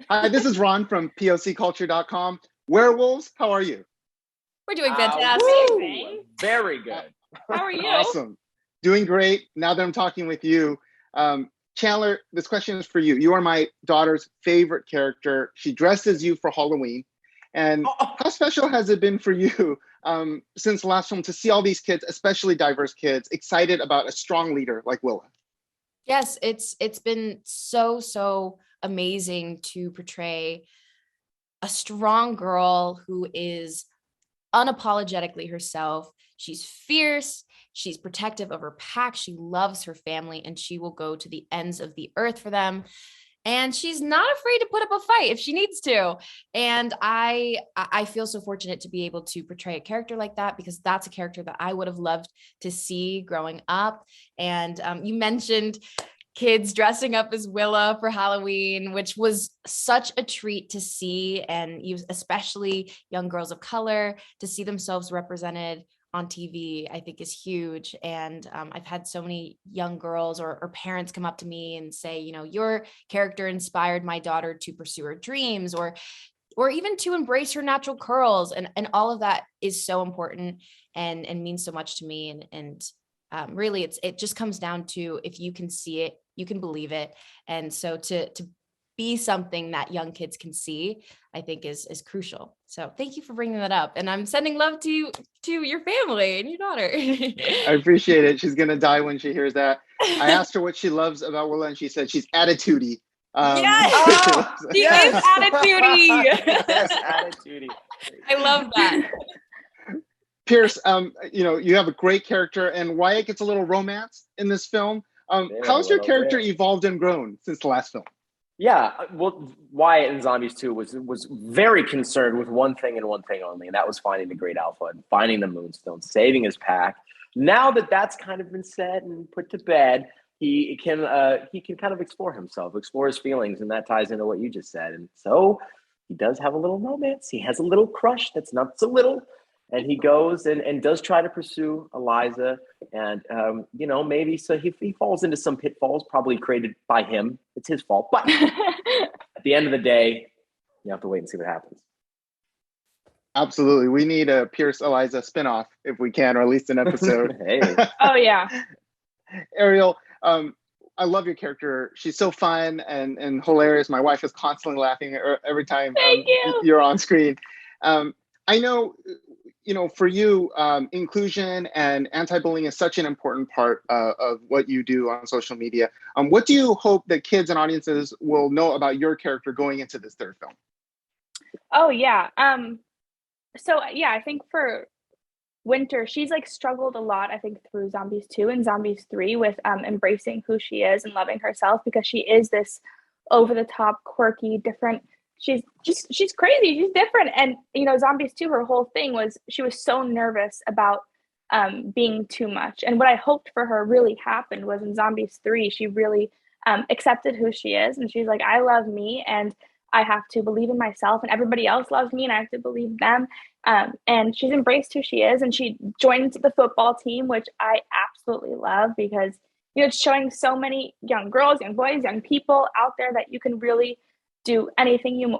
Hi, this is Ron from POCculture.com. Werewolves, how are you? We're doing fantastic. Woo! Very good. How are you? Awesome. Doing great. Now that I'm talking with you, Chandler, this question is for you. You are my daughter's favorite character. She dressed as you for Halloween. And how special has it been for you since the last film to see all these kids, especially diverse kids, excited about a strong leader like Willa? Yes, it's been so amazing to portray a strong girl who is unapologetically herself. She's fierce, she's protective of her pack, she loves her family, and she will go to the ends of the earth for them. And she's not afraid to put up a fight if she needs to. And I feel so fortunate to be able to portray a character like that, because that's a character that I would have loved to see growing up. And you mentioned kids dressing up as Willa for Halloween, which was such a treat to see. And especially young girls of color, to see themselves represented on TV, I think is huge. And I've had so many young girls or parents come up to me and say, your character inspired my daughter to pursue her dreams, or even to embrace her natural curls. And all of that is so important and means so much to me. And really it just comes down to, if you can see it, you can believe it. And so to be something that young kids can see, I think is crucial. So thank you for bringing that up. And I'm sending love to your family and your daughter. I appreciate it. She's going to die when she hears that. I asked her what she loves about Willa, and she said she's attitudey. Yes, she is attitudey. Yes, attitudey. I love that. Pierce, you have a great character, and Wyatt gets a little romance in this film. How's your character evolved and grown since the last film? Yeah, well, Wyatt in Zombies 2 was very concerned with one thing and one thing only, and that was finding the Great Alpha and finding the Moonstone, saving his pack. Now that that's kind of been said and put to bed, he can kind of explore himself, explore his feelings, and that ties into what you just said. And so he does have a little romance. He has a little crush that's not so little. And he goes and does try to pursue Eliza. And, maybe so he falls into some pitfalls probably created by him. It's his fault. But at the end of the day, you have to wait and see what happens. Absolutely. We need a Pierce Eliza spinoff if we can, or at least an episode. Hey. Oh, yeah. Ariel, I love your character. She's so fun and hilarious. My wife is constantly laughing every time you're on screen. I know, for you, inclusion and anti-bullying is such an important part of what you do on social media. What do you hope that kids and audiences will know about your character going into this third film? Oh, yeah. I think for Winter, she's struggled a lot, I think, through Zombies 2 and Zombies 3 with embracing who she is and loving herself, because she is this over-the-top, quirky, different. She's crazy. She's different. And, Zombies 2, her whole thing was she was so nervous about being too much. And what I hoped for her really happened was in Zombies 3, she really accepted who she is. And she's like, I love me, and I have to believe in myself, and everybody else loves me, and I have to believe them. And she's embraced who she is, and she joined the football team, which I absolutely love, because, it's showing so many young girls, young boys, young people out there that you can really do anything you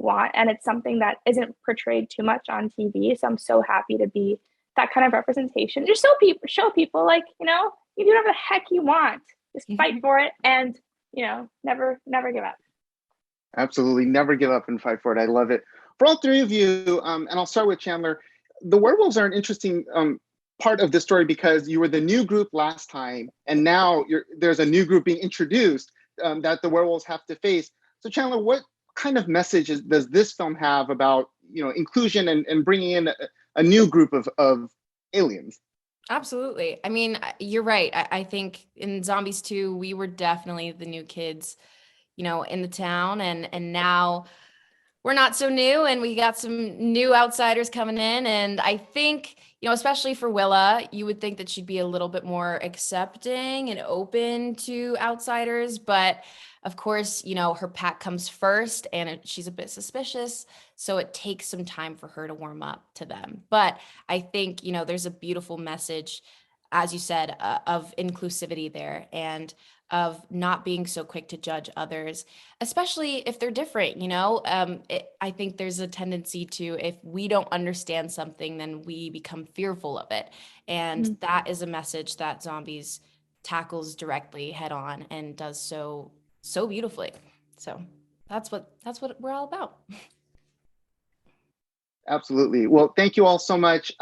want, and it's something that isn't portrayed too much on TV. So I'm so happy to be that kind of representation. Just show people you do whatever the heck you want. Just fight for it, and never give up. Absolutely, never give up and fight for it. I love it. For all three of you, and I'll start with Chandler. The werewolves are an interesting part of this story, because you were the new group last time, and now there's a new group being introduced that the werewolves have to face. So Chandler, what kind of messages does this film have about, inclusion and bringing in a new group of aliens? Absolutely. I mean, you're right. I think in Zombies 2, we were definitely the new kids, in the town, and now we're not so new, and we got some new outsiders coming in. And I think, especially for Willa, you would think that she'd be a little bit more accepting and open to outsiders, but of course, her pack comes first, and she's a bit suspicious. So it takes some time for her to warm up to them. But I think, there's a beautiful message as you said, of inclusivity there, and of not being so quick to judge others, especially if they're different, you know? I think there's a tendency to, if we don't understand something, then we become fearful of it. And that is a message that Zombies tackles directly head on and does so beautifully. So that's what we're all about. Absolutely. Well, thank you all so much.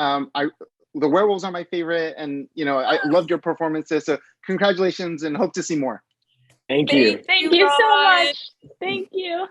The werewolves are my favorite, and I loved your performances. So congratulations, and hope to see more. Thank you. Thank you so much. Thank you.